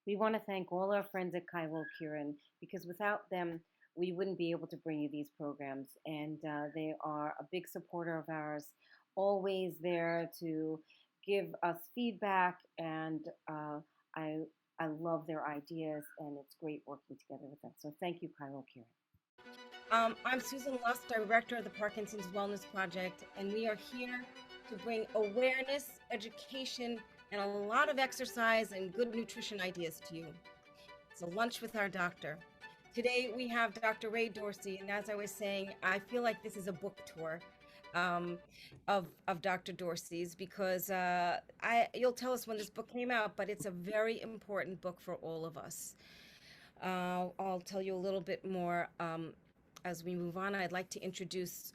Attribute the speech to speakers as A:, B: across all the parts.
A: We want to thank all our friends at Kaiwell Kieran because without them, we wouldn't be able to bring you these programs. And they are a big supporter of ours, always there to give us feedback. And I, I love their ideas, and it's great working together with them. So thank you, Kaiwell Kieran.
B: I'm Susan Lust, Director of the Parkinson's Wellness Project, and we are here to bring awareness, education, and a lot of exercise and good nutrition ideas to you. It's a lunch with our doctor. Today we have Dr. Reid Dorsey, and as I was saying, I feel like this is a book tour um, of Dr. Dorsey's because you'll tell us when this book came out, but it's a very important book for all of us. I'll tell you a little bit more as we move on. I'd like to introduce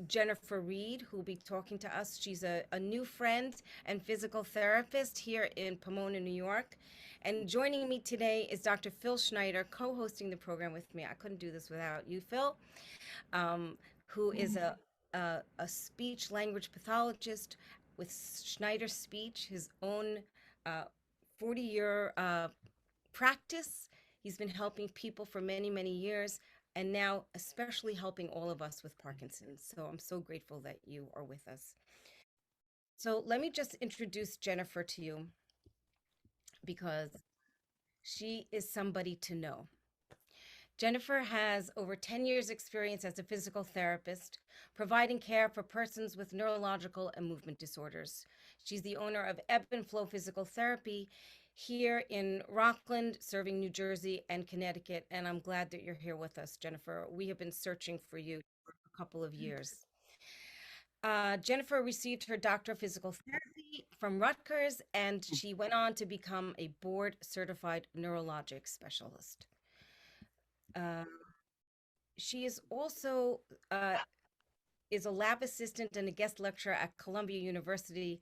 B: Jennifer Reid, who will be talking to us. She's a new friend and physical therapist here in Pomona, New York. And joining me today is Dr. Phil Schneider, co-hosting the program with me. I couldn't do this without you, Phil, who is a speech language pathologist with Schneider Speech, his own 40-year practice. He's been helping people for many, many years, and now especially helping all of us with Parkinson's. So I'm so grateful that you are with us. So let me just introduce Jennifer to you because she is somebody to know. Jennifer has over 10 years experience as a physical therapist, providing care for persons with neurological and movement disorders. She's the owner of Ebb and Flow Physical Therapy here in Rockland, serving New Jersey and Connecticut. And I'm glad that you're here with us, Jennifer. We have been searching for you for a couple of years. Jennifer received her Doctor of Physical Therapy from Rutgers, and she went on to become a board certified neurologic specialist. She is also is a lab assistant and a guest lecturer at Columbia University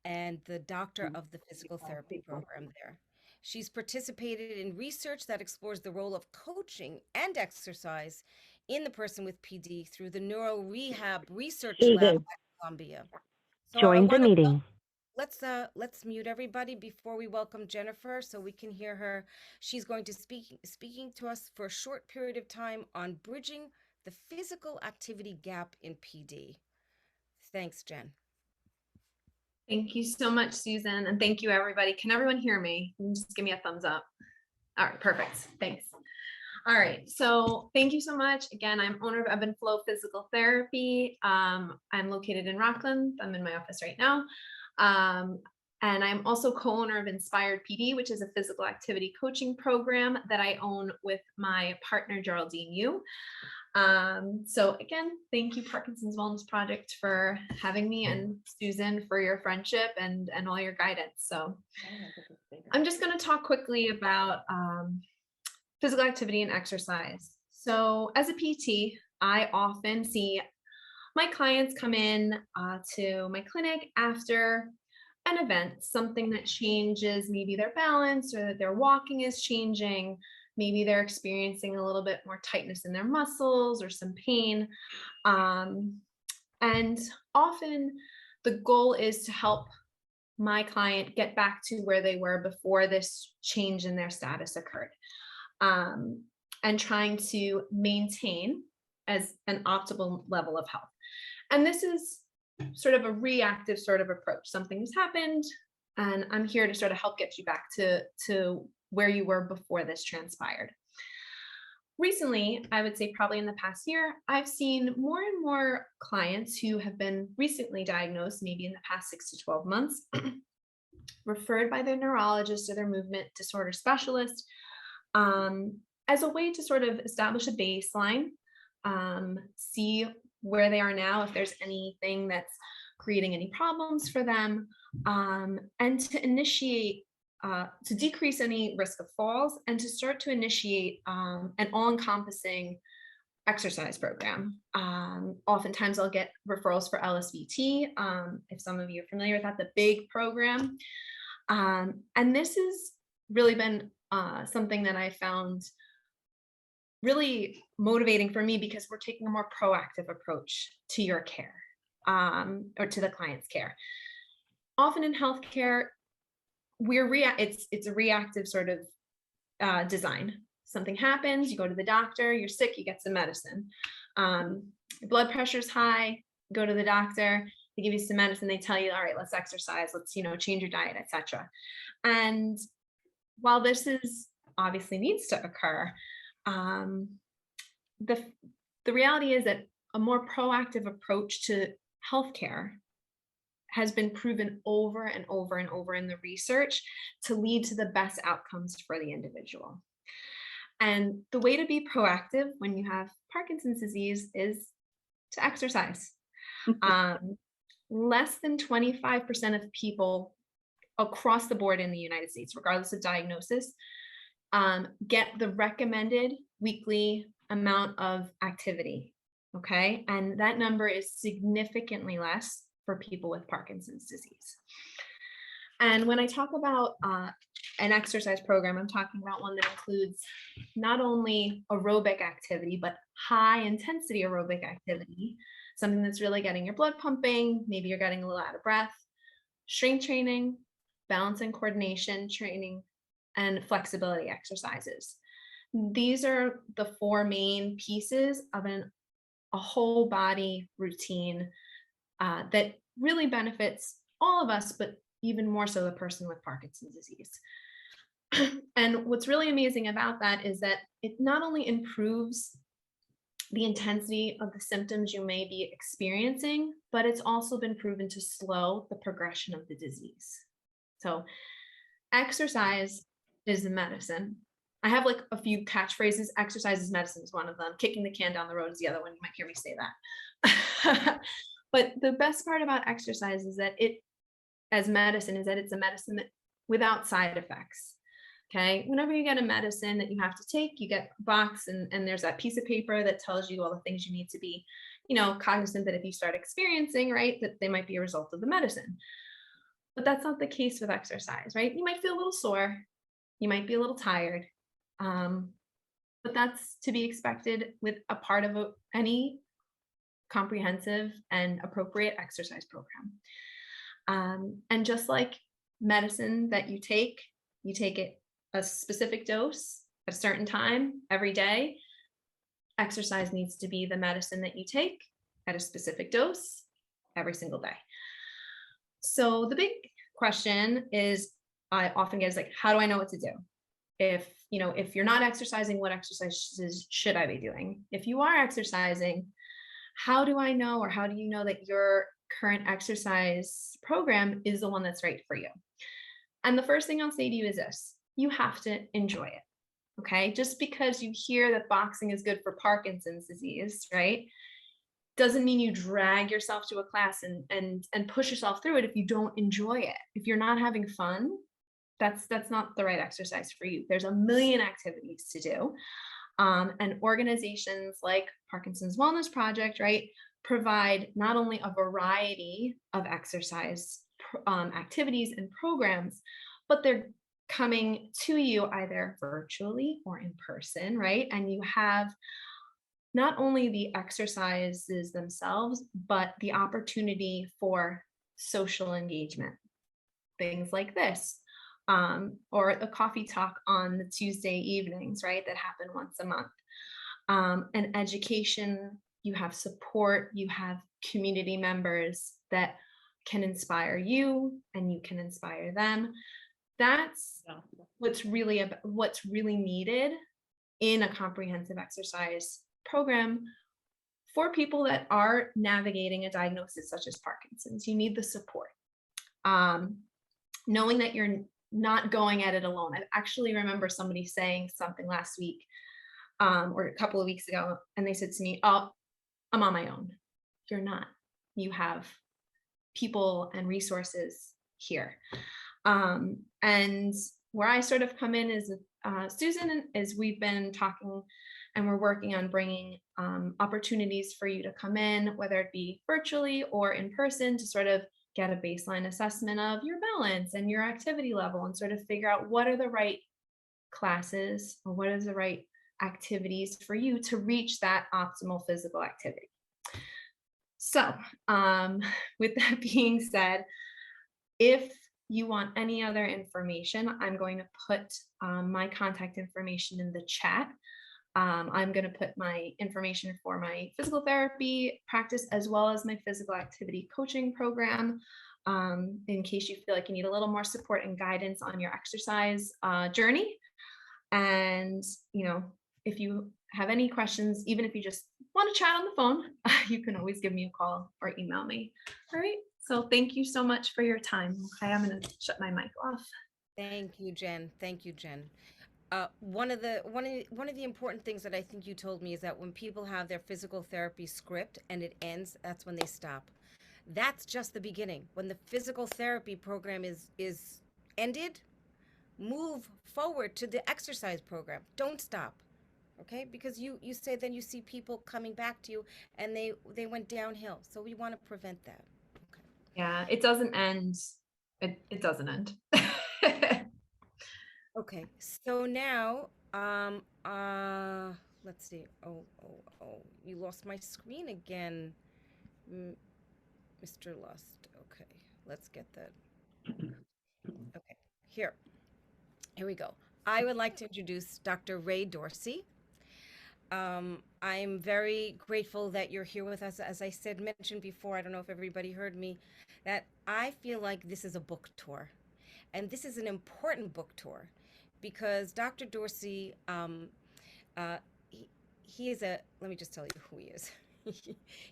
B: and the doctor of the physical therapy program there. She's participated in research that explores the role of coaching and exercise in the person with PD through the Neuro Rehab Research Lab
C: Susan,
B: at Columbia. So I
C: join the
B: want to
C: meeting.
B: let's mute everybody before we welcome Jennifer so we can hear her. She's going to speaking to us for a short period of time on bridging the physical activity gap in PD. Thanks, Jen.
D: Thank you so much, Susan. And thank you, everybody. Can everyone hear me? Just give me a thumbs up. All right, perfect. Thanks. All right, so thank you so much. Again, I'm owner of Ebb and Flow Physical Therapy. I'm located in Rockland. I'm in my office right now. And I'm also co-owner of Inspired PD, which is a physical activity coaching program that I own with my partner, Geraldine Yu. So again, thank you, Parkinson's Wellness Project, for having me, and Susan for your friendship and all your guidance. So I'm just going to talk quickly about physical activity and exercise. So as a PT, I often see my clients come in to my clinic after an event, something that changes maybe their balance or that their walking is changing. Maybe they're experiencing a little bit more tightness in their muscles or some pain. And often the goal is to help my client get back to where they were before this change in their status occurred, and trying to maintain as an optimal level of health. And this is sort of a reactive sort of approach. Something has happened, and I'm here to sort of help get you back to where you were before this transpired. Recently, I would say probably in the past year, I've seen more and more clients who have been recently diagnosed, maybe in the past 6 to 12 months, referred by their neurologist or their movement disorder specialist, as a way to sort of establish a baseline, see where they are now, if there's anything that's creating any problems for them, and to initiate, to decrease any risk of falls, and to start to initiate an all-encompassing exercise program. Oftentimes I'll get referrals for LSVT, if some of you are familiar with that, the big program. And this has really been something that I found really motivating for me, because we're taking a more proactive approach to your care, or to the client's care. Often in healthcare, it's a reactive sort of design. Something happens, you go to the doctor, you're sick, you get some medicine. Your blood pressure's high, go to the doctor, they give you some medicine, they tell you, all right, let's exercise, let's, change your diet, etc. And while this is obviously needs to occur, the reality is that a more proactive approach to healthcare has been proven over and over and over in the research to lead to the best outcomes for the individual. And the way to be proactive when you have Parkinson's disease is to exercise. Less than 25% of people across the board in the United States, regardless of diagnosis, get the recommended weekly amount of activity. Okay. And that number is significantly less for people with Parkinson's disease. And when I talk about an exercise program, I'm talking about one that includes not only aerobic activity, but high intensity aerobic activity, something that's really getting your blood pumping, maybe you're getting a little out of breath, strength training, balance and coordination training, and flexibility exercises. These are the four main pieces of a whole body routine that really benefits all of us, but even more so the person with Parkinson's disease. And what's really amazing about that is that it not only improves the intensity of the symptoms you may be experiencing, but it's also been proven to slow the progression of the disease. So exercise is the medicine. I have like a few catchphrases. Exercise is medicine is one of them. Kicking the can down the road is the other one. You might hear me say that. But the best part about exercise is that it's a medicine that without side effects. Okay. Whenever you get a medicine that you have to take, you get a box and there's that piece of paper that tells you all the things you need to be, cognizant that if you start experiencing, right, that they might be a result of the medicine. But that's not the case with exercise, right? You might feel a little sore. You might be a little tired. But that's to be expected with a part of any comprehensive and appropriate exercise program. And just like medicine that you take it a specific dose at a certain time every day. Exercise needs to be the medicine that you take at a specific dose every single day. So the big question is I often get is like, how do I know what to do? If you're not exercising, what exercises should I be doing? If you are exercising, how do I know, or how do you know that your current exercise program is the one that's right for you? And the first thing I'll say to you is this: you have to enjoy it. Okay. Just because you hear that boxing is good for Parkinson's disease, right, doesn't mean you drag yourself to a class and push yourself through it if you don't enjoy it. If you're not having fun, that's not the right exercise for you. There's a million activities to do. And organizations like Parkinson's Wellness Project, right, provide not only a variety of exercise activities and programs, but they're coming to you either virtually or in person, right? And you have not only the exercises themselves, but the opportunity for social engagement. Things like this, or a coffee talk on the Tuesday evenings, right, that happen once a month. And education, you have support, you have community members that can inspire you and you can inspire them. That's what's really needed in a comprehensive exercise program for people that are navigating a diagnosis such as Parkinson's. You need the support. Knowing that you're not going at it alone. I actually remember somebody saying something last week or a couple of weeks ago, and they said to me, "Oh, I'm on my own." You're not. You have people and resources here. And where I sort of come in is Susan, is we've been talking and we're working on bringing opportunities for you to come in, whether it be virtually or in person, to sort of get a baseline assessment of your balance and your activity level and sort of figure out what are the right classes or what is the right activities for you to reach that optimal physical activity. So with that being said, if you want any other information, I'm going to put my contact information in the chat. I'm going to put my information for my physical therapy practice as well as my physical activity coaching program, in case you feel like you need a little more support and guidance on your exercise journey. And, if you have any questions, even if you just want to chat on the phone, you can always give me a call or email me. All right. So thank you so much for your time. Okay, I'm going to shut my mic off.
B: Thank you, Jen. Thank you, Jen. One of the important things that I think you told me is that when people have their physical therapy script and it ends, that's when they stop. That's just the beginning. When the physical therapy program is ended, move forward to the exercise program. Don't stop. Okay? Because you say then you see people coming back to you and they went downhill. So we want to prevent that. Okay.
D: Yeah, it doesn't end. It doesn't end.
B: Okay. So now let's see. Oh, you lost my screen again. Mr. Lust. Okay. Let's get that. Okay. Here we go. I would like to introduce Dr. Reid Dorsey. I'm very grateful that you're here with us. As I mentioned before, I don't know if everybody heard me, that I feel like this is a book tour. And this is an important book tour because Dr. Dorsey, he is let me just tell you who he is.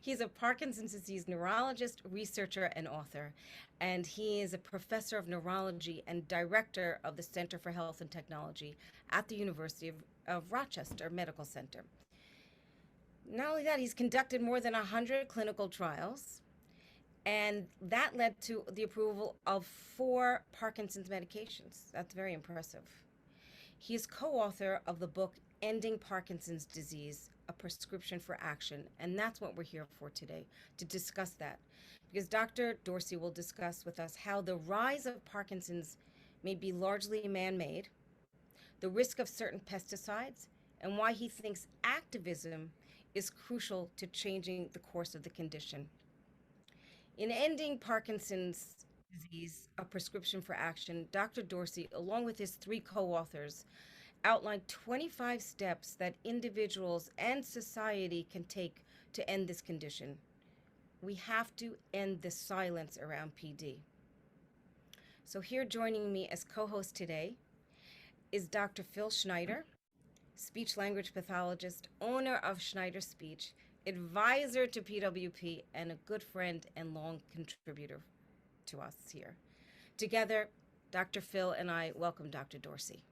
B: He's a Parkinson's disease neurologist, researcher, and author. And he is a professor of neurology and director of the Center for Health and Technology at the University of Rochester Medical Center. Not only that, he's conducted more than 100 clinical trials, and that led to the approval of 4 Parkinson's medications. That's very impressive. He is co-author of the book Ending Parkinson's Disease, A Prescription for Action, and that's what we're here for today, to discuss that. Because Dr. Dorsey will discuss with us how the rise of Parkinson's may be largely man-made, the risk of certain pesticides, and why he thinks activism is crucial to changing the course of the condition. In Ending Parkinson's Disease, A Prescription for Action, Dr. Dorsey, along with his 3 co-authors, outlined 25 steps that individuals and society can take to end this condition. We have to end the silence around PD. So here joining me as co-host today is Dr. Phil Schneider, speech-language pathologist, owner of Schneider Speech, advisor to PWP, and a good friend and long contributor to us here. Together, Dr. Phil and I welcome Dr. Dorsey.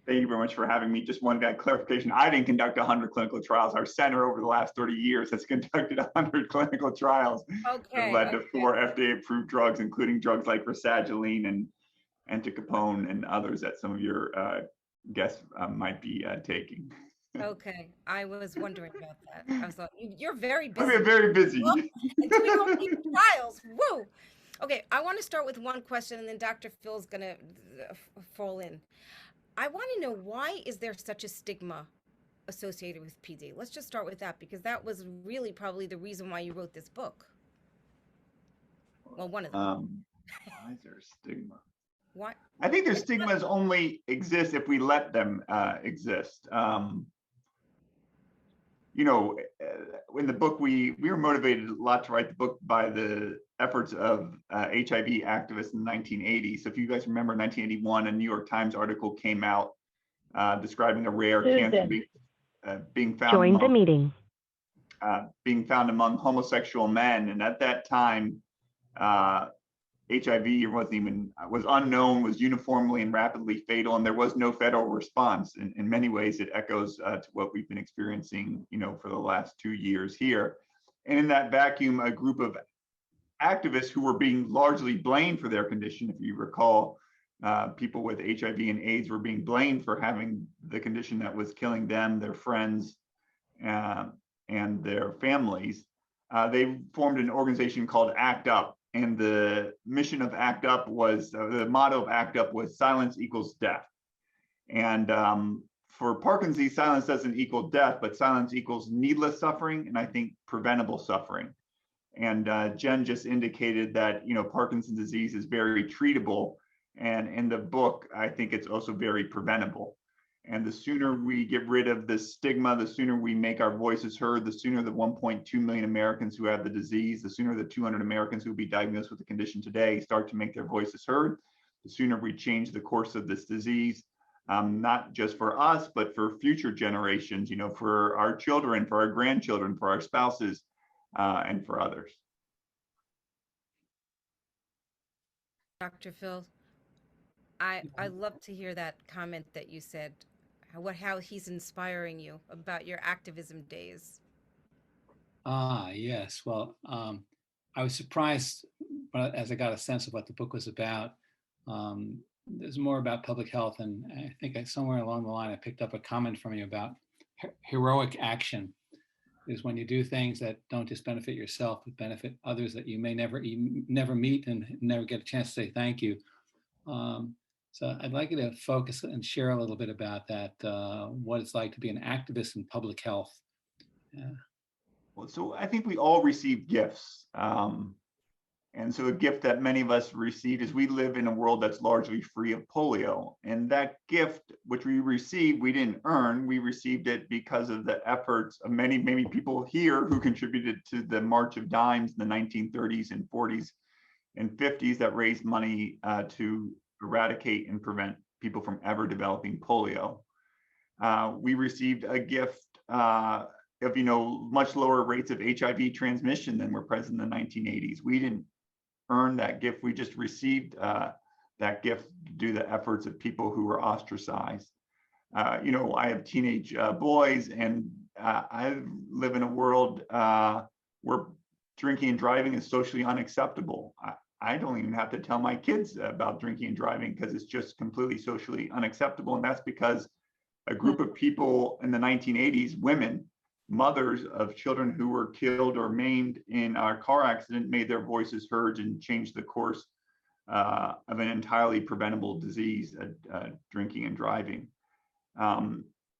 C: Thank you very much for having me. Just one clarification. I didn't conduct 100 clinical trials. Our center over the last 30 years has conducted 100 clinical trials that led to 4 FDA-approved drugs, including drugs like rasagiline and entacapone and others that some of your guests might be taking.
B: Okay, I was wondering about that. I was like, you're very busy.
C: I'm very busy.
B: Well, and doing all these trials, woo! Okay, I want to start with one question, and then Dr. Phil's gonna fall in. I want to know, why is there such a stigma associated with PD? Let's just start with that, because that was really probably the reason why you wrote this book. Well, one of them.
C: Why is there a stigma?
B: Why?
C: I think their stigmas only exist if we let them exist. In the book, we were motivated a lot to write the book by the efforts of HIV activists in the 1980s. So if you guys remember, 1981, a New York Times article came out describing a rare cancer being found being found among homosexual men. And at that time, HIV was unknown, was uniformly and rapidly fatal, and there was no federal response. In many ways, it echoes to what we've been experiencing, for the last 2 years here. And in that vacuum, a group of activists who were being largely blamed for their condition, if you recall, people with HIV and AIDS were being blamed for having the condition that was killing them, their friends, and their families. They formed an organization called ACT UP. And the mission of ACT UP was, the motto of ACT UP was silence equals death. And for Parkinson's, silence doesn't equal death, but silence equals needless suffering, and I think preventable suffering. And Jen just indicated that, Parkinson's disease is very treatable. And in the book, I think it's also very preventable. And the sooner we get rid of the stigma, the sooner we make our voices heard, the sooner the 1.2 million Americans who have the disease, the sooner the 200 Americans who will be diagnosed with the condition today start to make their voices heard, the sooner we change the course of this disease, not just for us, but for future generations, for our children, for our grandchildren, for our spouses, and for others.
B: Dr. Phil, I love to hear that comment that you said, how he's inspiring you about your activism days.
E: Yes. Well, I was surprised as I got a sense of what the book was about. There's more about public health, and I think somewhere along the line I picked up a comment from you about heroic action is when you do things that don't just benefit yourself, but benefit others that you may never meet and never get a chance to say thank you. So I'd like you to focus and share a little bit about that, what it's like to be an activist in public health. Yeah.
C: Well, so I think we all receive gifts. And so a gift that many of us received is we live in a world that's largely free of polio. And that gift, which we received, we didn't earn. We received it because of the efforts of many people here who contributed to the March of Dimes in the 1930s and 40s and 50s that raised money to eradicate and prevent people from ever developing polio. We received a gift of much lower rates of HIV transmission than were present in the 1980s. We didn't earn that gift. We just received that gift due to the efforts of people who were ostracized. I have teenage boys, and I live in a world where drinking and driving is socially unacceptable. I don't even have to tell my kids about drinking and driving because it's just completely socially unacceptable. And that's because a group of people in the 1980s, women, mothers of children who were killed or maimed in a car accident, made their voices heard and changed the course of an entirely preventable disease, drinking and driving.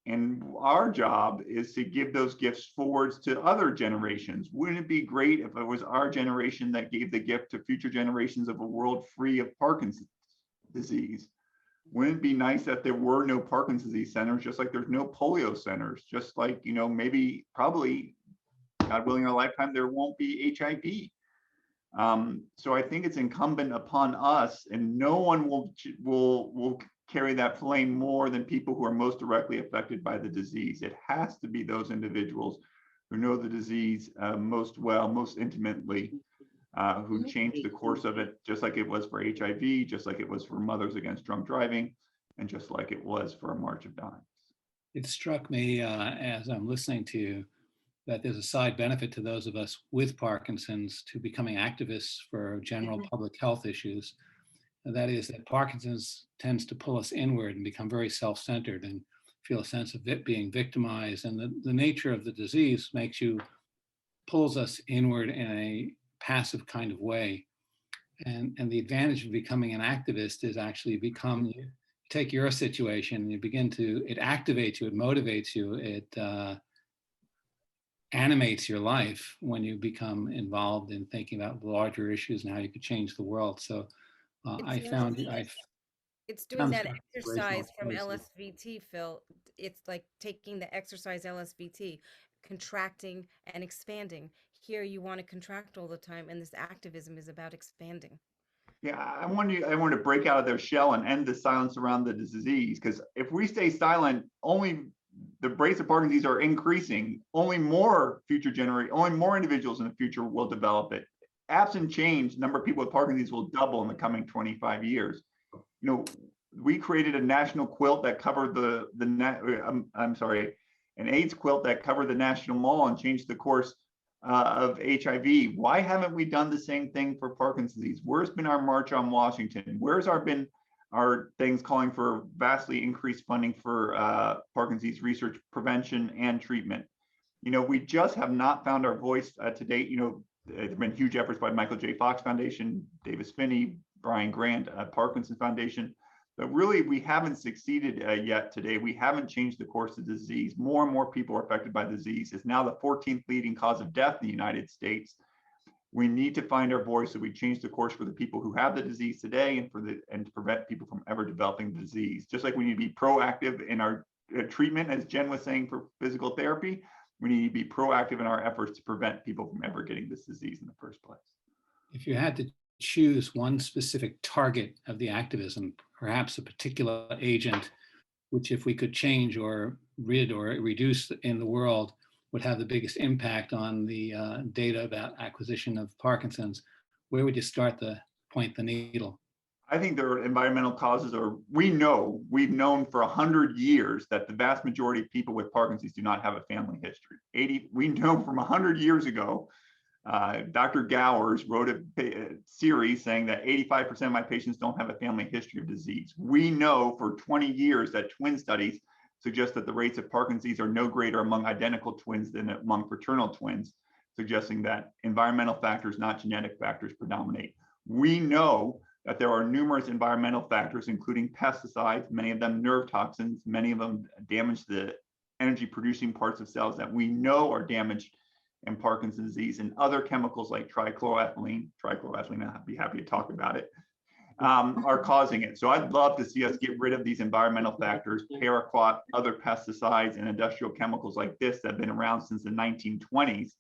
C: And our job is to give those gifts forwards to other generations. Wouldn't it be great if it was our generation that gave the gift to future generations of a world free of Parkinson's disease? Wouldn't it be nice that there were no Parkinson's disease centers, just like there's no polio centers, just like, maybe, probably, God willing, our lifetime, there won't be HIV. So I think it's incumbent upon us, and no one will carry that flame more than people who are most directly affected by the disease. It has to be those individuals who know the disease most well, most intimately, who changed the course of it, just like it was for HIV, just like it was for Mothers Against Drunk Driving, and just like it was for a March of Dimes.
E: It struck me as I'm listening to you that there's a side benefit to those of us with Parkinson's to becoming activists for general public health issues. And that is that Parkinson's tends to pull us inward and become very self-centered and feel a sense of being victimized. And the nature of the disease pulls us inward in a passive kind of way. And the advantage of becoming an activist is actually you take your situation and it activates you, it motivates you, it animates your life when you become involved in thinking about larger issues and how you could change the world. So
B: it's doing that exercise from LSVT, Phil. It's like taking the exercise LSVT, contracting and expanding. Here you want to contract all the time, and this activism is about expanding.
C: Yeah, I want to break out of their shell and end the silence around the disease, because if we stay silent, only the rates of Parkinson's disease are increasing. Only more individuals in the future will develop it. Absent change, number of people with Parkinson's disease will double in the coming 25 years. We created a national quilt that covered an AIDS quilt that covered the National Mall and changed the course of HIV. Why haven't we done the same thing for Parkinson's disease? Where's been our March on Washington? Where's been our things calling for vastly increased funding for Parkinson's disease research, prevention, and treatment? We just have not found our voice to date. There have been huge efforts by Michael J. Fox Foundation, Davis Finney, Brian Grant, Parkinson Foundation. But really, we haven't succeeded yet today. We haven't changed the course of disease. More and more people are affected by the disease. It's now the 14th leading cause of death in the United States. We need to find our voice so we change the course for the people who have the disease today and to prevent people from ever developing the disease. Just like we need to be proactive in our treatment, as Jen was saying, for physical therapy, we need to be proactive in our efforts to prevent people from ever getting this disease in the first place.
E: If you had to choose one specific target of the activism, perhaps a particular agent, which if we could change or rid or reduce in the world, would have the biggest impact on the data about acquisition of Parkinson's, where would you start to point the needle?
C: I think there are environmental causes, or we've known for 100 years that the vast majority of people with Parkinson's do not have a family history. We know from 100 years ago, Dr. Gowers wrote a series saying that 85% of my patients don't have a family history of disease. We know for 20 years that twin studies suggest that the rates of Parkinson's are no greater among identical twins than among fraternal twins, suggesting that environmental factors, not genetic factors, predominate. We know that there are numerous environmental factors, including pesticides, many of them nerve toxins, many of them damage the energy producing parts of cells that we know are damaged in Parkinson's disease, and other chemicals like trichloroethylene, I'd be happy to talk about it, are causing it. So I'd love to see us get rid of these environmental factors, paraquat, other pesticides, and industrial chemicals like this that have been around since the 1920s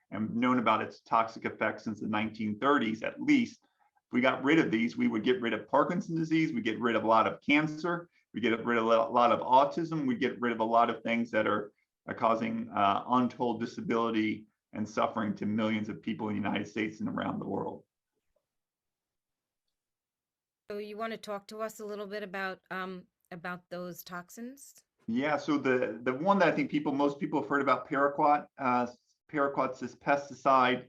C: and known about its toxic effects since the 1930s at least. If we got rid of these, we would get rid of Parkinson's disease, we get rid of a lot of cancer, we get rid of a lot of autism, we get rid of a lot of things that are causing untold disability and suffering to millions of people in the United States and around the world.
B: So you want to talk to us a little bit about those toxins?
C: Yeah, so the one that I think most people have heard about, paraquat. Paraquat's this pesticide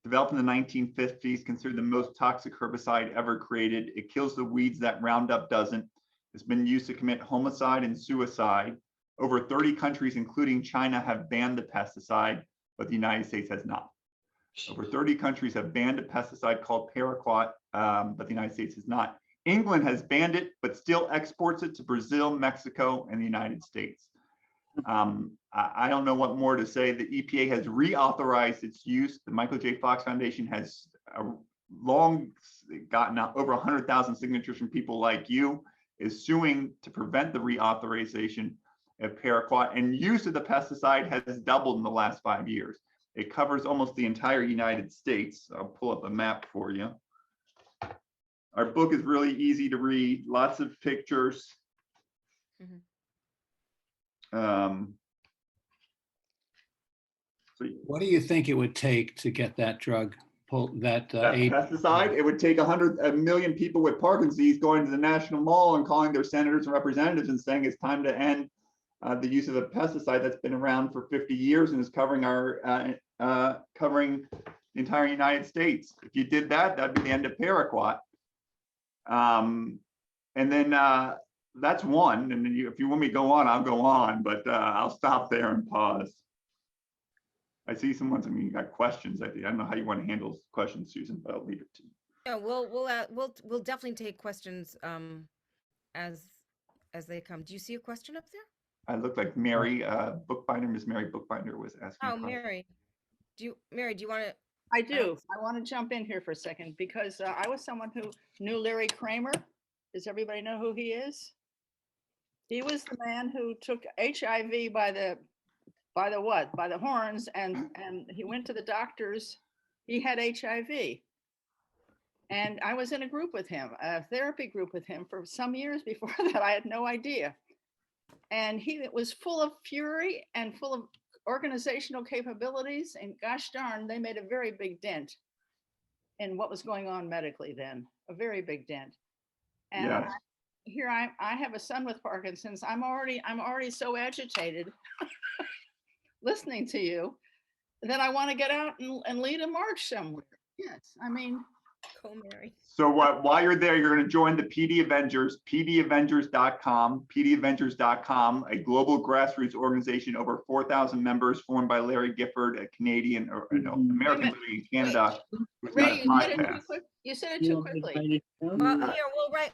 C: developed in the 1950s, considered the most toxic herbicide ever created. It kills the weeds that Roundup doesn't. It's been used to commit homicide and suicide. Over 30 countries, including China, have banned the pesticide, but the United States has not. Over 30 countries have banned a pesticide called paraquat, but the United States has not. England has banned it, but still exports it to Brazil, Mexico, and the United States. I don't know what more to say. The EPA has reauthorized its use. The Michael J. Fox Foundation has long gotten over 100,000 signatures from people like you, is suing to prevent the reauthorization of paraquat, and use of the pesticide has doubled in the last 5 years. It covers almost the entire United States. I'll pull up a map for you. Our book is really easy to read, lots of pictures. So
E: what do you think it would take to get that drug,
C: pesticide? It would take 1 million people with Parkinson's going to the National Mall and calling their senators and representatives and saying it's time to end the use of a pesticide that's been around for 50 years and is covering covering the entire United States. If you did that, that'd be the end of paraquat. And then that's one. And then if you want me to go on, I'll go on, but I'll stop there and pause. I see you got questions. I don't know how you want to handle questions, Susan, but I'll leave it to you.
B: Yeah, we'll definitely take questions as they come. Do you see a question up there?
C: I look like Mary Bookbinder. Miss Mary Bookbinder was asking.
B: Oh, Mary. Do you want to?
F: I do. I want to jump in here for a second because I was someone who knew Larry Kramer. Does everybody know who he is? He was the man who took HIV by the horns, and he went to the doctors. He had HIV. And I was in a group with him, a therapy group with him for some years before that. I had no idea. And he was full of fury and full of organizational capabilities. And gosh darn, they made a very big dent in what was going on medically then, a very big dent. And
C: yes.
F: Here I have a son with Parkinson's. I'm already so agitated listening to you that I want to get out and lead a march somewhere. Yes, I mean.
B: Go, Mary.
C: So while you're there, you're going to join the PD Avengers, pdavengers.com, a global grassroots organization, over 4,000 members, formed by Larry Gifford, a Canadian or American living in Canada.
F: Ray, you said it too quickly.
B: Well, here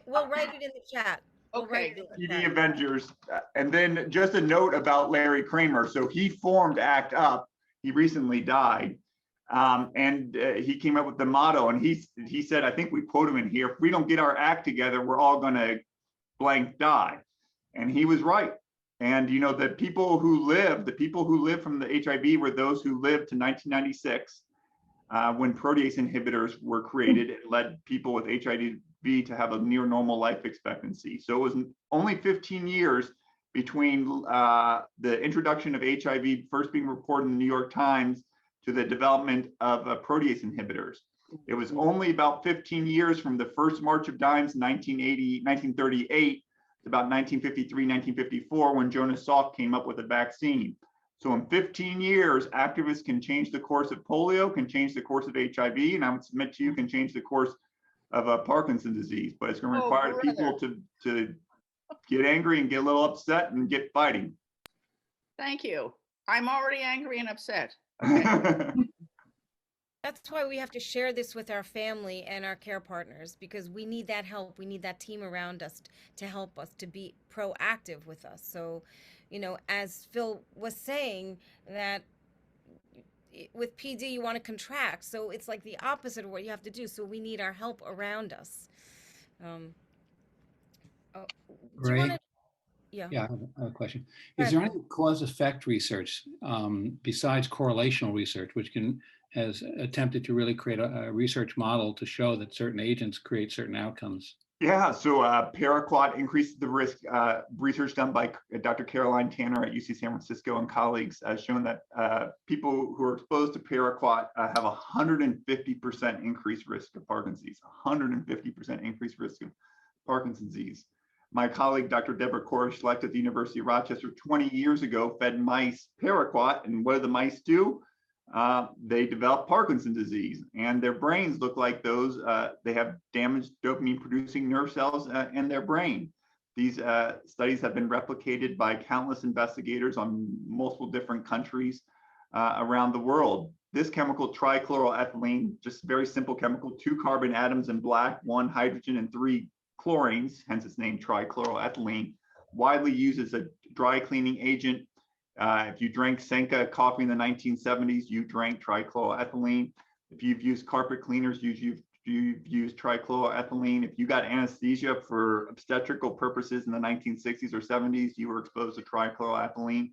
B: we'll write it in the chat.
F: Okay,
B: Right.
F: good.
C: PD Avengers. And then just a note about Larry Kramer. So he formed ACT UP. He recently died. And he came up with the motto, and he said, I think we quote him in here, if we don't get our act together, we're all going to blank die. And he was right. And you know, the people who lived from the HIV were those who lived to 1996, when protease inhibitors were created. It led people with HIV to have a near normal life expectancy. So it was only 15 years between the introduction of HIV first being reported in the New York Times to the development of protease inhibitors. It was only about 15 years from the first March of Dimes in 1938 to about 1953, 1954, when Jonas Salk came up with a vaccine. So in 15 years, activists can change the course of polio, can change the course of HIV, and I would submit to you can change the course of Parkinson's disease. But it's going to require people to get angry and get a little upset and get fighting.
F: Thank you. I'm already angry and upset. Okay.
B: That's why we have to share this with our family and our care partners, because we need that help. We need that team around us to help us, to be proactive with us. So, you know, as Phil was saying, that with PD you want to contract, so it's like the opposite of what you have to do. So we need our help around us. Do you want to? Yeah.
E: Yeah, I have a question.
B: Go
E: Is
B: ahead,
E: there any cause-effect research besides correlational research, which has attempted to really create a research model to show that certain agents create certain outcomes?
C: Yeah, so paraquat increases the risk. Research done by Dr. Caroline Tanner at UC San Francisco and colleagues has shown that people who are exposed to paraquat have a 150% increased risk of Parkinson's, 150% increased risk of Parkinson's disease. My colleague, Dr. Deborah Koresh-Lecht at the University of Rochester 20 years ago fed mice paraquat, and what do the mice do? They develop Parkinson's disease, and their brains look like those. They have damaged dopamine-producing nerve cells in their brain. These studies have been replicated by countless investigators on multiple different countries around the world. This chemical, trichloroethylene, just very simple chemical, 2 carbon atoms in black, 1 hydrogen, and 3 chlorines, hence its name trichloroethylene, widely used as a dry cleaning agent. If you drank Senka coffee in the 1970s, you drank trichloroethylene. If you've used carpet cleaners, you've used trichloroethylene. If you got anesthesia for obstetrical purposes in the 1960s or 70s, you were exposed to trichloroethylene.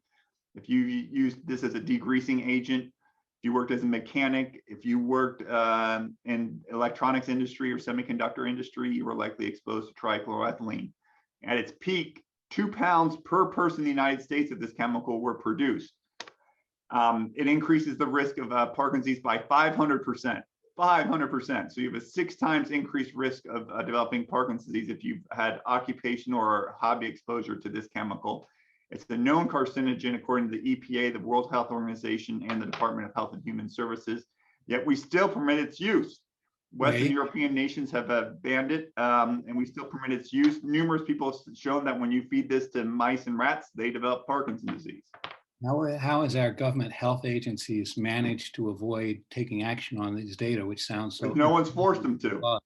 C: If you used this as a degreasing agent, if you worked as a mechanic, if you worked in electronics industry or semiconductor industry, you were likely exposed to trichloroethylene. At its peak, 2 pounds per person in the United States of this chemical were produced. It increases the risk of Parkinson's disease by 500%, 500%. So you have a 6 times increased risk of developing Parkinson's disease if you've had occupational or hobby exposure to this chemical. It's the known carcinogen according to the EPA, the World Health Organization, and the Department of Health and Human Services, yet we still permit its use. Western European nations have banned it, and we still permit its use. Numerous people have shown that when you feed this to mice and rats, they develop Parkinson's disease.
E: How has our government health agencies managed to avoid taking action on these data, which sounds so...
C: No one's forced them to.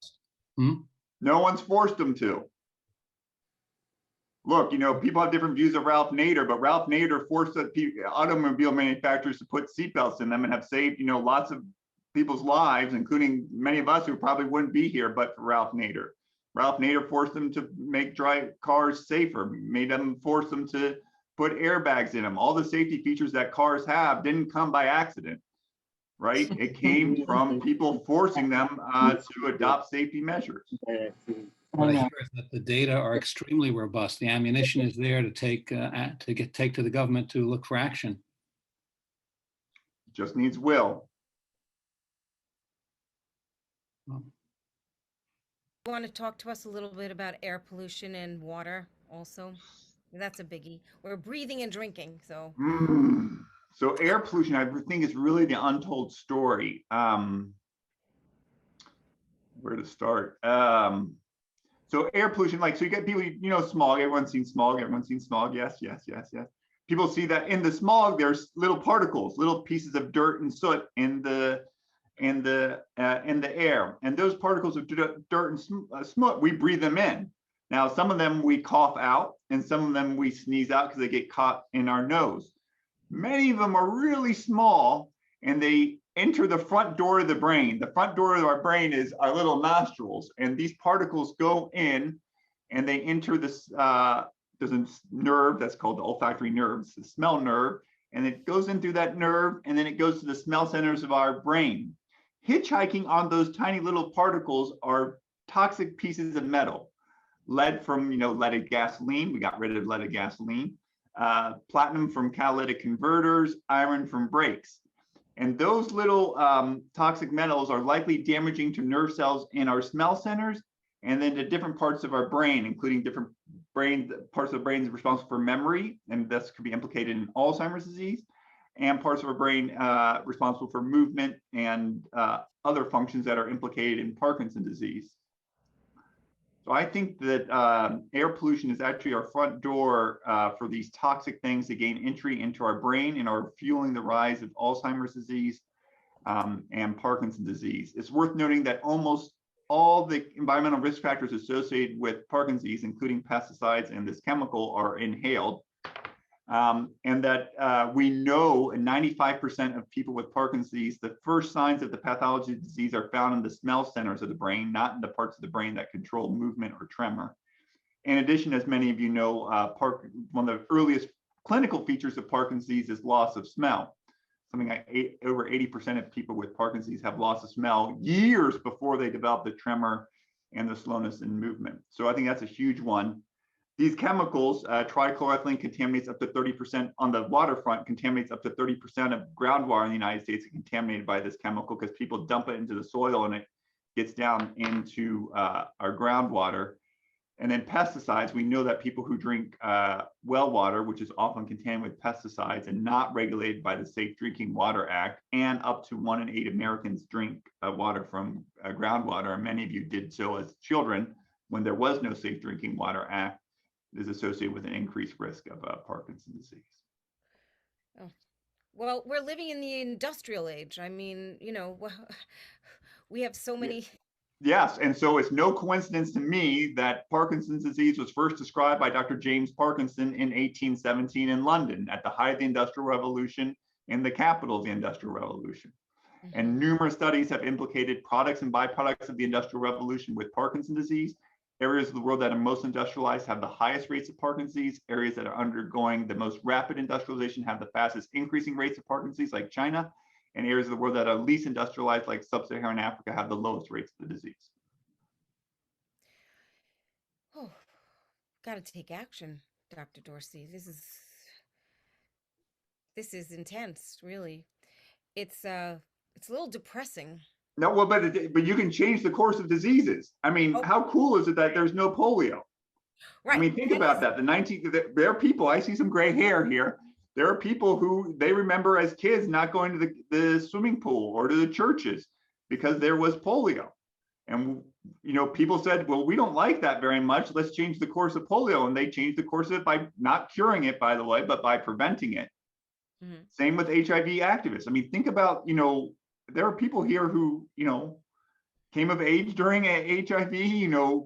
C: No one's forced them to. Look, you know, people have different views of Ralph Nader, but Ralph Nader forced automobile manufacturers to put seatbelts in them and have saved, you know, lots of people's lives, including many of us who probably wouldn't be here but for Ralph Nader. Ralph Nader forced them to make dry cars safer, forced them to put airbags in them. All the safety features that cars have didn't come by accident, right? It came from people forcing them to adopt safety measures.
E: What I hear is that the data are extremely robust. The ammunition is there to take to the government to look for action.
C: Just needs will.
B: You want to talk to us a little bit about air pollution and water also? That's a biggie. We're breathing and drinking, so.
C: So air pollution, I think, is really the untold story. Where to start? So air pollution, like, so you get people, you know, smog. Everyone's seen smog. Everyone's seen smog. Yes. People see that in the smog, there's little particles, little pieces of dirt and soot in the air, and those particles of dirt and soot, we breathe them in. Now, some of them we cough out and some of them we sneeze out because they get caught in our nose. Many of them are really small and they enter the front door of the brain. The front door of our brain is our little nostrils, and these particles go in and they enter this, there's a nerve that's called the olfactory nerve, it's the smell nerve, and it goes in through that nerve and then it goes to the smell centers of our brain. Hitchhiking on those tiny little particles are toxic pieces of metal. Lead from, leaded gasoline, we got rid of leaded gasoline. Platinum from catalytic converters, iron from brakes. And those little toxic metals are likely damaging to nerve cells in our smell centers and then to different parts of our brain, including different parts of the brain responsible for memory, and this could be implicated in Alzheimer's disease, and parts of our brain responsible for movement and other functions that are implicated in Parkinson's disease. So I think that air pollution is actually our front door for these toxic things to gain entry into our brain and are fueling the rise of Alzheimer's disease and Parkinson's disease. It's worth noting that almost all the environmental risk factors associated with Parkinson's disease, including pesticides and this chemical, are inhaled. And that we know 95% of people with Parkinson's disease, the first signs of the pathology of the disease are found in the smell centers of the brain, not in the parts of the brain that control movement or tremor. In addition, as many of you know, one of the earliest clinical features of Parkinson's disease is loss of smell. Something like over 80% of people with Parkinson's disease have loss of smell years before they develop the tremor and the slowness in movement. So I think that's a huge one. These chemicals, trichloroethylene contaminates up to 30% on the waterfront, contaminates up to 30% of groundwater in the United States is contaminated by this chemical because people dump it into the soil and it gets down into our groundwater. And then pesticides, we know that people who drink well water, which is often contaminated with pesticides and not regulated by the Safe Drinking Water Act, and up to 1 in 8 Americans drink water from groundwater, and many of you did so as children when there was no Safe Drinking Water Act, is associated with an increased risk of Parkinson's disease.
B: Oh. Well, we're living in the industrial age. I mean, we have so many.
C: Yes, and so it's no coincidence to me that Parkinson's disease was first described by Dr. James Parkinson in 1817 in London at the height of the Industrial Revolution in the capital of the Industrial Revolution. Mm-hmm. And numerous studies have implicated products and byproducts of the Industrial Revolution with Parkinson's disease. Areas of the world that are most industrialized have the highest rates of Parkinson's disease. Areas that are undergoing the most rapid industrialization have the fastest increasing rates of Parkinson's disease, like China. And areas of the world that are least industrialized, like sub-Saharan Africa, have the lowest rates of the disease.
B: Oh, got to take action, Dr. Dorsey. This is intense, really. It's a little depressing.
C: No, well, but you can change the course of diseases. I mean, How cool is it that there's no polio? Right. I mean, think about that. There are people, I see some gray hair here. There are people who they remember as kids not going to the swimming pool or to the churches because there was polio. And, people said, well, we don't like that very much. Let's change the course of polio. And they changed the course of it by not curing it, by the way, but by preventing it. Mm-hmm. Same with HIV activists. I mean, think about, there are people here who, came of age during HIV,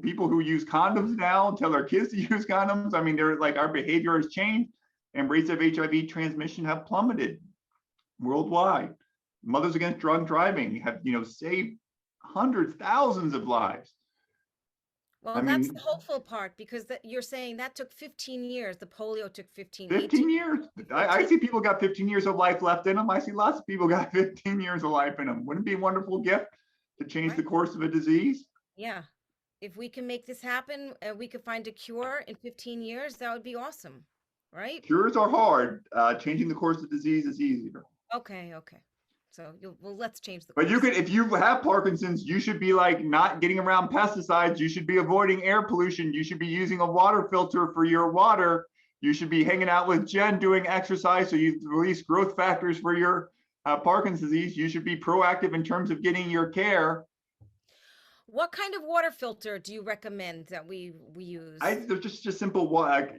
C: people who use condoms now, tell their kids to use condoms. I mean, they're like, our behavior has changed. And rates of HIV transmission have plummeted worldwide. Mothers Against Drunk Driving have, saved hundreds, thousands of lives.
B: Well, that's the hopeful part, because you're saying that took 15 years. The polio took 15
C: years. I see people got 15 years of life left in them. I see lots of people got 15 years of life in them. Wouldn't it be a wonderful gift to change the course of a disease?
B: Yeah. If we can make this happen, we could find a cure in 15 years, that would be awesome. Right?
C: Cures are hard. Changing the course of disease is easier.
B: Okay. So let's change the course.
C: But you could, if you have Parkinson's, you should be like not getting around pesticides. You should be avoiding air pollution. You should be using a water filter for your water. You should be hanging out with Jen doing exercise so you release growth factors for your Parkinson's disease. You should be proactive in terms of getting your care.
B: What kind of water filter do you recommend that we use?
C: There's just simple water.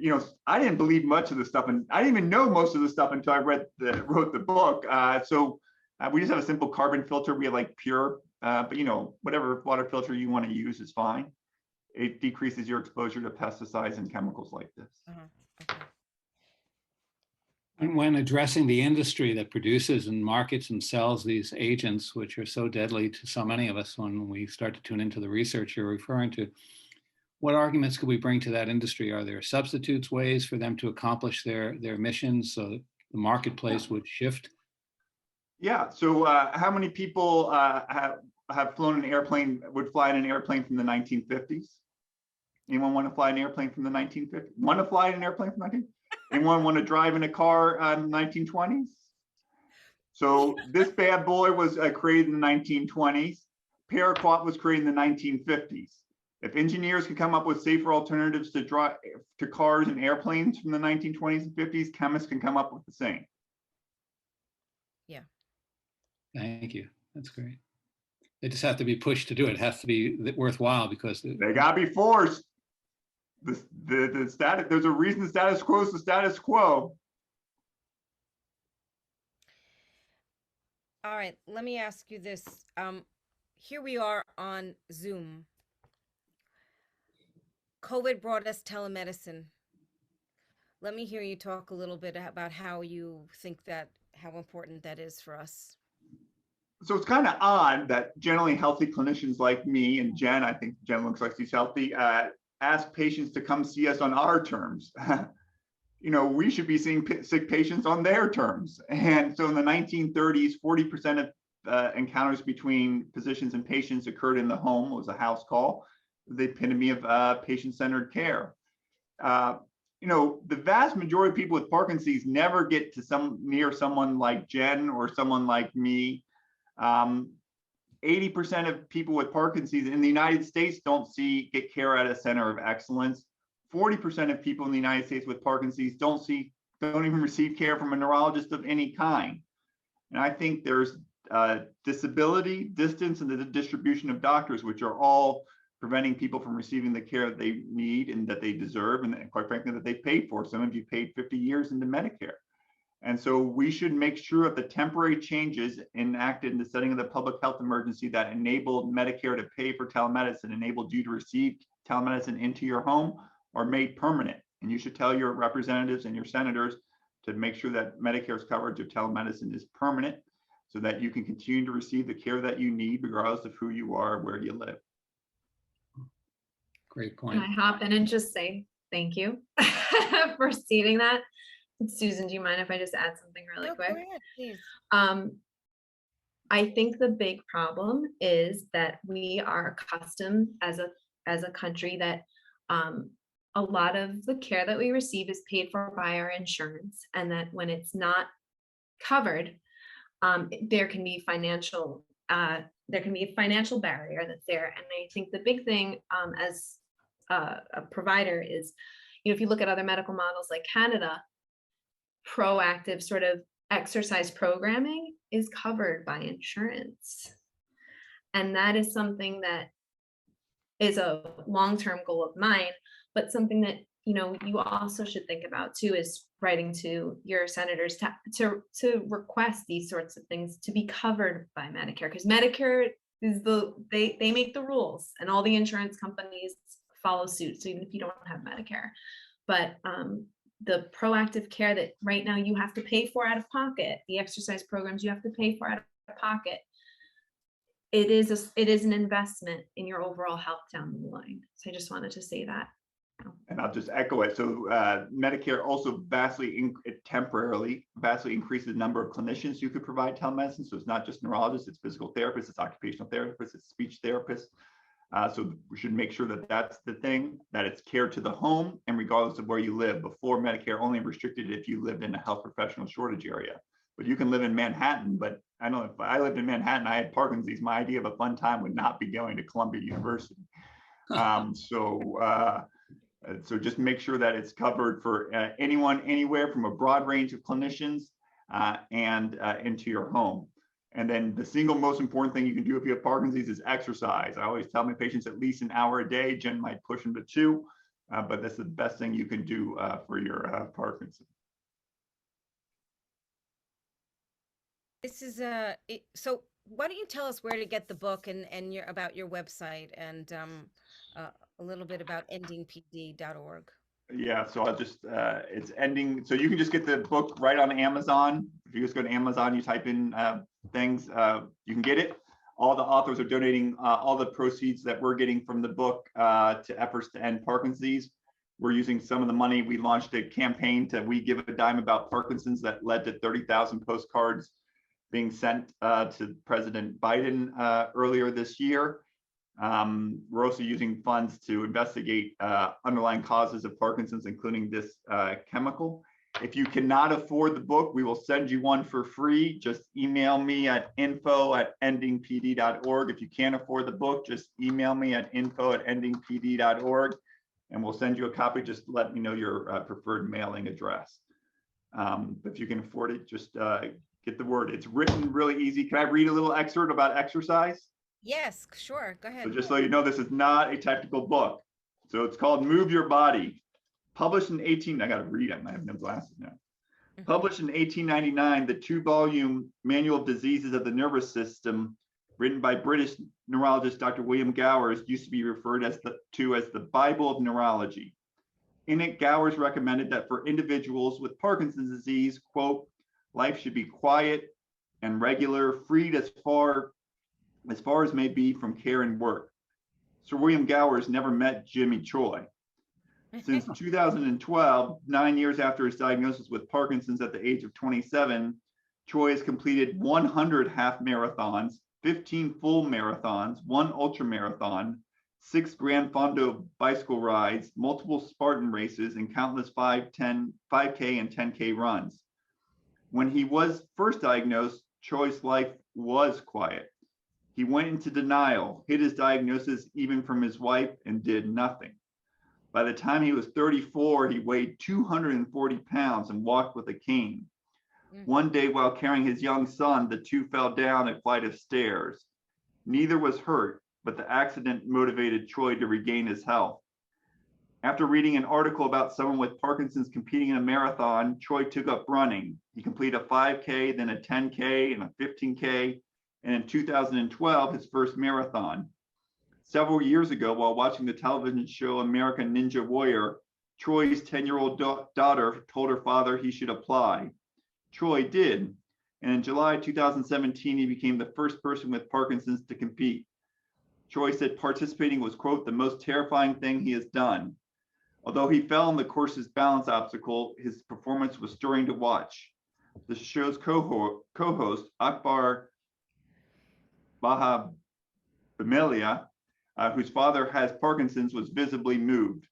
C: I didn't believe much of the stuff, and I didn't even know most of the stuff until I wrote the book. So we just have a simple carbon filter. We have like Pure, but whatever water filter you want to use is fine. it decreases your exposure to pesticides and chemicals like this.
B: Okay.
E: And when addressing the industry that produces and markets and sells these agents, which are so deadly to so many of us when we start to tune into the research you're referring to, what arguments could we bring to that industry? Are there substitutes, ways for them to accomplish their missions so that the marketplace would shift?
C: Yeah. So how many people have flown an airplane, would fly in an airplane from the 1950s? Anyone want to fly an airplane from the 1950s? Want to fly in an airplane from 1950s? Anyone want to drive in a car in the 1920s? So this bad boy was created in the 1920s. Paraquat was created in the 1950s. If engineers could come up with safer alternatives to cars and airplanes from the 1920s and 50s, chemists can come up with the same.
B: Yeah.
E: Thank you. That's great. They just have to be pushed to do it. It has to be worthwhile because
C: they got to be forced. The status, there's a reason the status quo is the status quo.
B: All right, let me ask you this. Here we are on Zoom. COVID brought us telemedicine. Let me hear you talk a little bit about how you think how important that is for us.
C: So it's kind of odd that generally healthy clinicians like me and Jen, I think Jen looks like she's healthy, ask patients to come see us on our terms. We should be seeing sick patients on their terms. And so in the 1930s, 40% of encounters between physicians and patients occurred in the home. It was a house call, the epitome of patient-centered care. The vast majority of people with Parkinson's never get to near someone like Jen or someone like me. 80% of people with Parkinson's in the United States don't get care at a center of excellence. 40% of people in the United States with Parkinson's don't even receive care from a neurologist of any kind. And I think there's disability, distance, and the distribution of doctors, which are all preventing people from receiving the care that they need and that they deserve, and quite frankly, that they paid for. Some of you paid 50 years into Medicare. And so we should make sure that the temporary changes enacted in the setting of the public health emergency that enabled Medicare to pay for telemedicine, enabled you to receive telemedicine into your home, are made permanent. And you should tell your representatives and your senators to make sure that Medicare's coverage of telemedicine is permanent so that you can continue to receive the care that you need regardless of who you are, where you live.
E: Great point.
D: Can I hop in and just say thank you for stating that? Susan, do you mind if I just add something really quick?
B: Go ahead, please.
D: I think the big problem is that we are accustomed as a country that a lot of the care that we receive is paid for by our insurance, and that when it's not covered, there can be a financial barrier that's there. And I think the big thing as a provider is, if you look at other medical models like Canada, proactive sort of exercise programming is covered by insurance. And that is something that is a long-term goal of mine, but something that, you also should think about too, is writing to your senators to request these sorts of things to be covered by Medicare, because Medicare is they make the rules and all the insurance companies follow suit. So even if you don't have Medicare, but the proactive care that right now you have to pay for out of pocket, the exercise programs you have to pay for out of pocket, it is an investment in your overall health down the line. So I just wanted to say that.
C: And I'll just echo it. So Medicare also temporarily vastly increases the number of clinicians you could provide telemedicine. So it's not just neurologists, it's physical therapists, it's occupational therapists, it's speech therapists. So we should make sure that that's the thing, that it's care to the home and regardless of where you live. Before, Medicare only restricted if you lived in a health professional shortage area. But you can live in Manhattan, but I know if I lived in Manhattan, I had Parkinson's, my idea of a fun time would not be going to Columbia University. So just make sure that it's covered for anyone, anywhere, from a broad range of clinicians and into your home. And then the single most important thing you can do if you have Parkinson's is exercise. I always tell my patients at least an hour a day. Jen might push them to 2, but that's the best thing you can do for your Parkinson's.
B: This is so why don't you tell us where to get the book and about your website and a little bit about endingpd.org.
C: Yeah, so I'll just, it's ending. So you can just get the book right on Amazon. If you just go to Amazon, you type in things, you can get it. All the authors are donating all the proceeds that we're getting from the book to efforts to end Parkinson's disease. We're using some of the money. We launched a campaign to We Give a Dime About Parkinson's that led to 30,000 postcards being sent to President Biden earlier this year. We're also using funds to investigate underlying causes of Parkinson's, including this chemical. If you cannot afford the book, we will send you one for free. Just email me at info@endingpd.org. If you can't afford the book, just email me at info@endingpd.org, and we'll send you a copy. Just let me know your preferred mailing address. If you can afford it, just get the word. It's written really easy. Can I read a little excerpt about exercise?
B: Yes, sure. Go ahead.
C: So just so you know, this is not a technical book. So it's called Move Your Body. Published in I got to read it. I have no glasses now. Published in 1899, the 2-volume Manual of Diseases of the Nervous System, written by British neurologist Dr. William Gowers, used to be referred to as the Bible of Neurology. In it, Gowers recommended that for individuals with Parkinson's disease, quote, life should be quiet and regular, freed as far as may be from care and work. Sir William Gowers never met Jimmy Choi. Since 2012, 9 years after his diagnosis with Parkinson's at the age of 27, Choi has completed 100 half marathons, 15 full marathons, 1 ultra marathon, 6 Grand Fondo bicycle rides, multiple Spartan races, and countless 5K and 10K runs. When he was first diagnosed, Choi's life was quiet. He went into denial, hid his diagnosis even from his wife, and did nothing. By the time he was 34, he weighed 240 pounds and walked with a cane. One day, while carrying his young son, the two fell down a flight of stairs. Neither was hurt, but the accident motivated Choi to regain his health. After reading an article about someone with Parkinson's competing in a marathon, Choi took up running. He completed a 5K, then a 10K, and a 15K, and in 2012, his first marathon. Several years ago, while watching the television show American Ninja Warrior, Choi's 10-year-old daughter told her father he should apply. Choi did, and in July 2017, he became the first person with Parkinson's to compete. Choi said participating was, quote, the most terrifying thing he has done. Although he fell on the course's balance obstacle, his performance was stirring to watch. The show's co-host, Akbar Bahabemelia, whose father has Parkinson's, was visibly moved.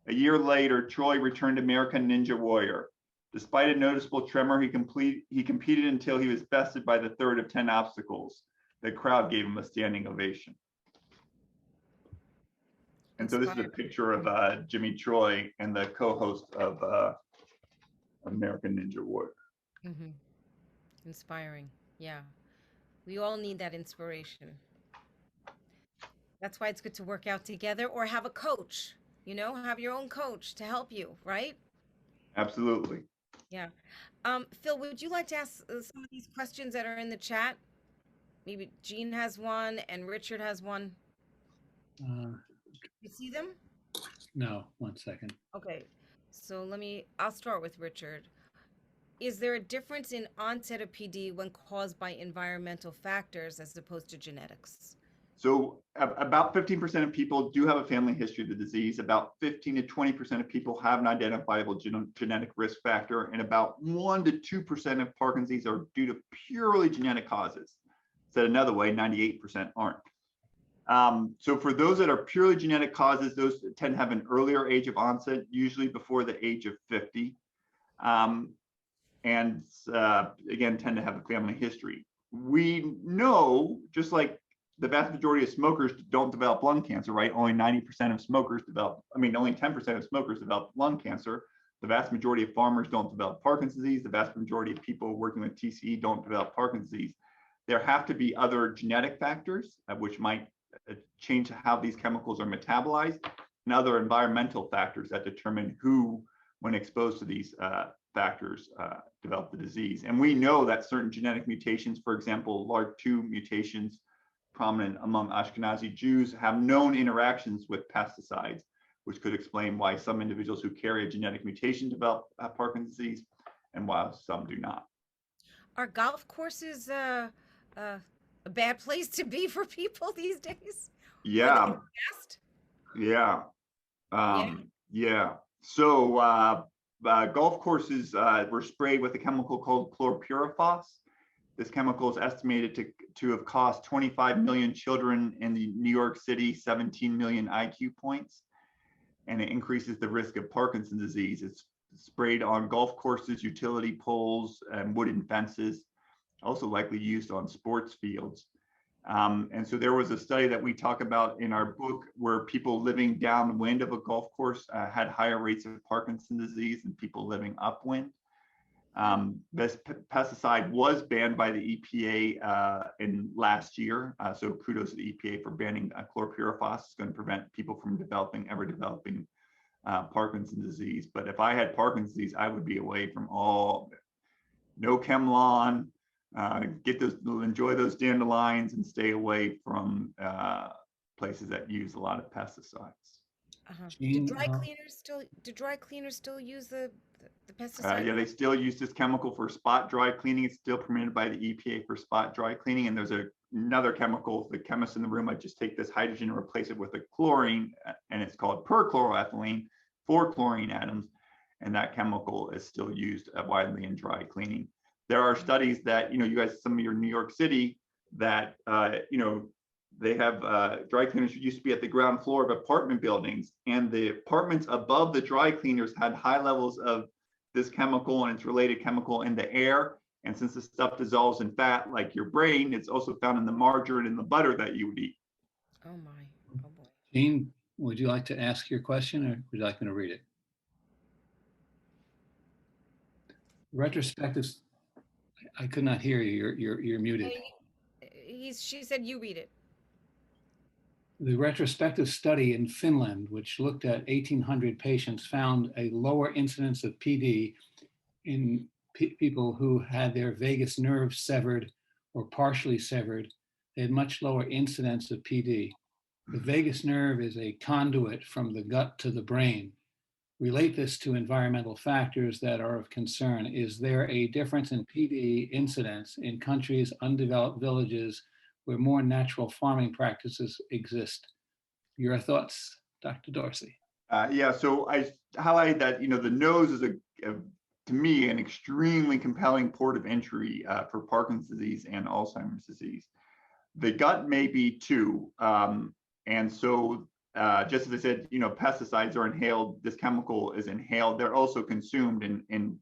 C: A year later, Choi returned to American Ninja Warrior. Despite a noticeable tremor, he competed until he was bested by the third of 10 obstacles. The crowd gave him a standing ovation. And so this is a picture of Jimmy Choi and the co-host of American Ninja Warrior.
B: Mm-hmm. Inspiring. Yeah. We all need that inspiration. That's why it's good to work out together or have a coach, have your own coach to help you, right?
C: Absolutely.
B: Yeah. Phil, would you like to ask some of these questions that are in the chat? Maybe Jean has one and Richard has one. You see them?
E: No, 1 second.
B: Okay. So I'll start with Richard. Is there a difference in onset of PD when caused by environmental factors as opposed to genetics?
C: So about 15% of people do have a family history of the disease. About 15 to 20% of people have an identifiable genetic risk factor, and about 1 to 2% of Parkinson's disease are due to purely genetic causes. Said another way, 98% aren't. So for those that are purely genetic causes, those tend to have an earlier age of onset, usually before the age of 50. And again, tend to have a family history. We know, just like the vast majority of smokers don't develop lung cancer, right? Only 90% of smokers only 10% of smokers develop lung cancer. The vast majority of farmers don't develop Parkinson's disease. The vast majority of people working with TCE don't develop Parkinson's disease. There have to be other genetic factors which might change how these chemicals are metabolized, and other environmental factors that determine who, when exposed to these factors, develop the disease. And we know that certain genetic mutations, for example, LARC2 mutations, prominent among Ashkenazi Jews, have known interactions with pesticides, which could explain why some individuals who carry a genetic mutation develop Parkinson's disease and while some do not.
B: Are golf courses a bad place to be for people these days?
C: Yeah, yeah,
B: Yeah.
C: yeah. So golf courses were sprayed with a chemical called chlorpyrifos. This chemical is estimated to have cost 25 million children in the New York City 17 million IQ points, and it increases the risk of Parkinson's disease. It's sprayed on golf courses, utility poles, and wooden fences, also likely used on sports fields. And so there was a study that we talk about in our book where people living downwind of a golf course had higher rates of Parkinson's disease than people living upwind. This pesticide was banned by the EPA in last year. So kudos to the EPA for banning chlorpyrifos. It's going to prevent people from ever developing Parkinson's disease. But if I had Parkinson's disease, I would be away from no chem lawn, enjoy those dandelions and stay away from places that use a lot of pesticides.
B: Do dry cleaners still use the pesticide?
C: Yeah, they still use this chemical for spot dry cleaning. It's still permitted by the EPA for spot dry cleaning. And there's another chemical, the chemists in the room, I just take this hydrogen and replace it with a chlorine, and it's called perchloroethylene, 4 chlorine atoms. And that chemical is still used widely in dry cleaning. There are studies that, you guys, some of your New York City, that, they have dry cleaners used to be at the ground floor of apartment buildings, and the apartments above the dry cleaners had high levels of this chemical and its related chemical in the air. And since this stuff dissolves in fat, like your brain, it's also found in the margarine and the butter that you would eat.
B: Oh my, oh boy.
E: Jean, would you like to ask your question, or would you like me to read it? Retrospective, I could not hear you. You're muted.
B: She said you read it.
E: The retrospective study in Finland, which looked at 1,800 patients, found a lower incidence of PD in people who had their vagus nerve severed or partially severed. They had much lower incidence of PD. The vagus nerve is a conduit from the gut to the brain. Relate this to environmental factors that are of concern. Is there a difference in PD incidence in countries, undeveloped villages, where more natural farming practices exist? Your thoughts, Dr. Dorsey?
C: Yeah, so I highlighted that, the nose is to me, an extremely compelling port of entry for Parkinson's disease and Alzheimer's disease. The gut may be too. And so just as I said, pesticides are inhaled, this chemical is inhaled. They're also consumed in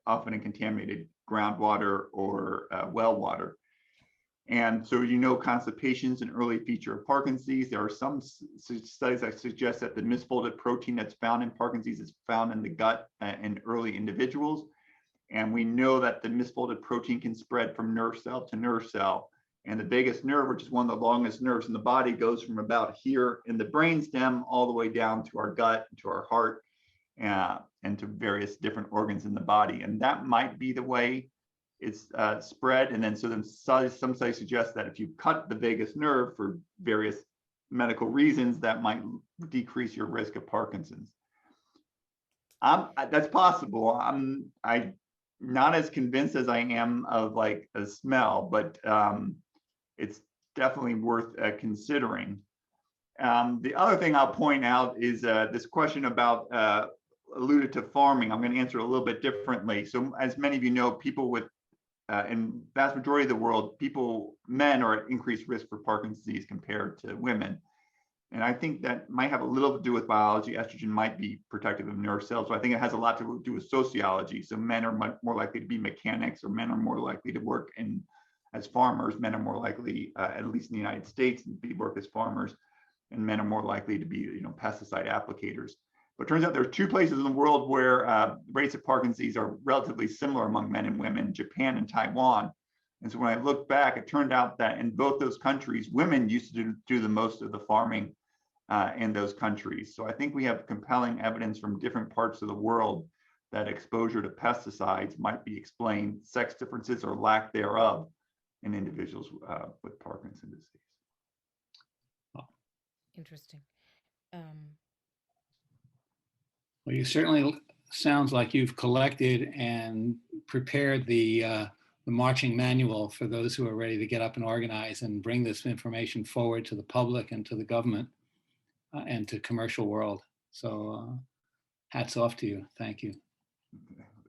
C: often in contaminated groundwater or well water. And so, constipation is an early feature of Parkinson's disease. There are some studies that suggest that the misfolded protein that's found in Parkinson's disease is found in the gut in early individuals. And we know that the misfolded protein can spread from nerve cell to nerve cell. And the vagus nerve, which is one of the longest nerves in the body, goes from about here in the brainstem all the way down to our gut, to our heart, and to various different organs in the body. And that might be the way it's spread. And then some studies suggest that if you cut the vagus nerve for various medical reasons, that might decrease your risk of Parkinson's. That's possible. I'm not as convinced as I am of like a smell, but it's definitely worth considering. The other thing I'll point out is this question about alluded to farming. I'm going to answer it a little bit differently. So as many of you know, people with in vast majority of the world, men are at increased risk for Parkinson's disease compared to women. And I think that might have a little to do with biology. Estrogen might be protective of nerve cells. So I think it has a lot to do with sociology. So men are much more likely to be mechanics, or men are more likely to work as farmers. Men are more likely, at least in the United States, to work as farmers, and men are more likely to be, pesticide applicators. But it turns out there are 2 places in the world where rates of Parkinson's disease are relatively similar among men and women: Japan and Taiwan. And so when I look back, it turned out that in both those countries, women used to do the most of the farming in those countries. So I think we have compelling evidence from different parts of the world that exposure to pesticides might be explained, sex differences or lack thereof, in individuals with Parkinson's disease.
B: Interesting.
E: Well, you certainly sounds like you've collected and prepared the marching manual for those who are ready to get up and organize and bring this information forward to the public and to the government and to commercial world. So hats off to you. Thank you.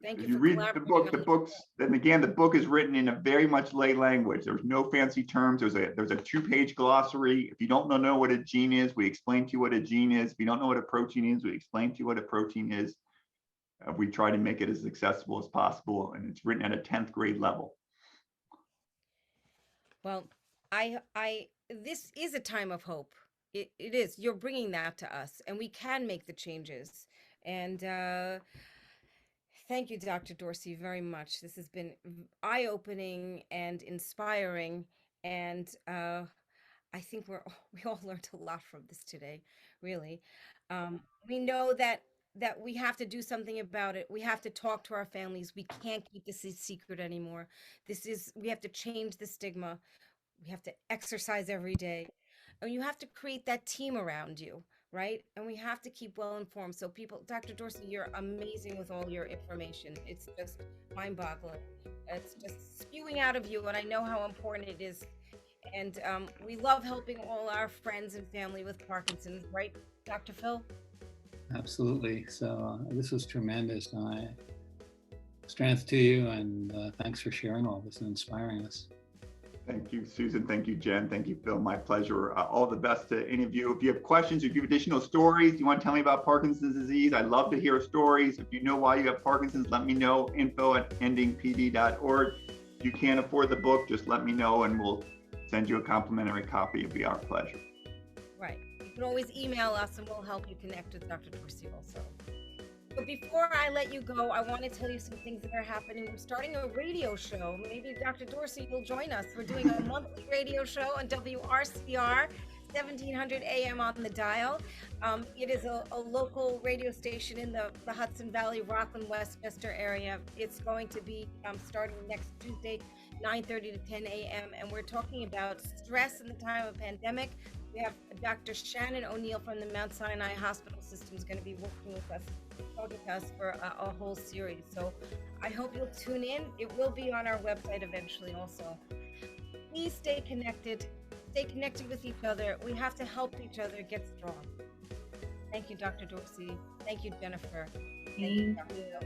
B: Thank
C: If
B: you
C: you
B: for
C: read the
B: collaborating.
C: books, then again, the book is written in a very much lay language. There's no fancy terms. There's a 2-page glossary. If you don't know what a gene is, we explain to you what a gene is. If you don't know what a protein is, we explain to you what a protein is. We try to make it as accessible as possible, and it's written at a 10th grade level.
B: Well, this is a time of hope. It is. You're bringing that to us, and we can make the changes. And thank you, Dr. Dorsey, very much. This has been eye-opening and inspiring, and I think we all learned a lot from this today. Really, we know that we have to do something about it. We have to talk to our families. We can't keep this a secret anymore. We have to change the stigma. We have to exercise every day, and you have to create that team around you, right? And we have to keep well informed. So people, Dr. Dorsey, you're amazing with all your information. It's just mind-boggling. It's just spewing out of you, and I know how important it is. And we love helping all our friends and family with Parkinson's, right, Dr. Phil?
E: Absolutely. So this was tremendous. Strength to you, and thanks for sharing all this and inspiring us.
C: Thank you, Susan. Thank you, Jen. Thank you, Phil. My pleasure. All the best to any of you. If you have questions, if you have additional stories, you want to tell me about Parkinson's disease, I'd love to hear stories. If you know why you have Parkinson's, let me know. info@endingpd.org. If you can't afford the book, just let me know and we'll send you a complimentary copy. It'll be our pleasure.
B: Right. You can always email us and we'll help you connect with Dr. Dorsey also. But before I let you go, I want to tell you some things that are happening. We're starting a radio show. Maybe Dr. Dorsey will join us. We're doing a monthly radio show on WRCR, 1700 AM on the dial. It is a local radio station in the Hudson Valley, Rockland, Westchester area. It's going to be starting next Tuesday, 9:30 to 10 a.m. And we're talking about stress in the time of pandemic. We have Dr. Shannon O'Neill from the Mount Sinai Hospital System is going to be working with us, talking to us for a whole series. So I hope you'll tune in. It will be on our website eventually also. Please stay connected with each other. We have to help each other get strong. Thank you, Dr. Dorsey. Thank you, Jennifer. Thank you, Dr. Phil.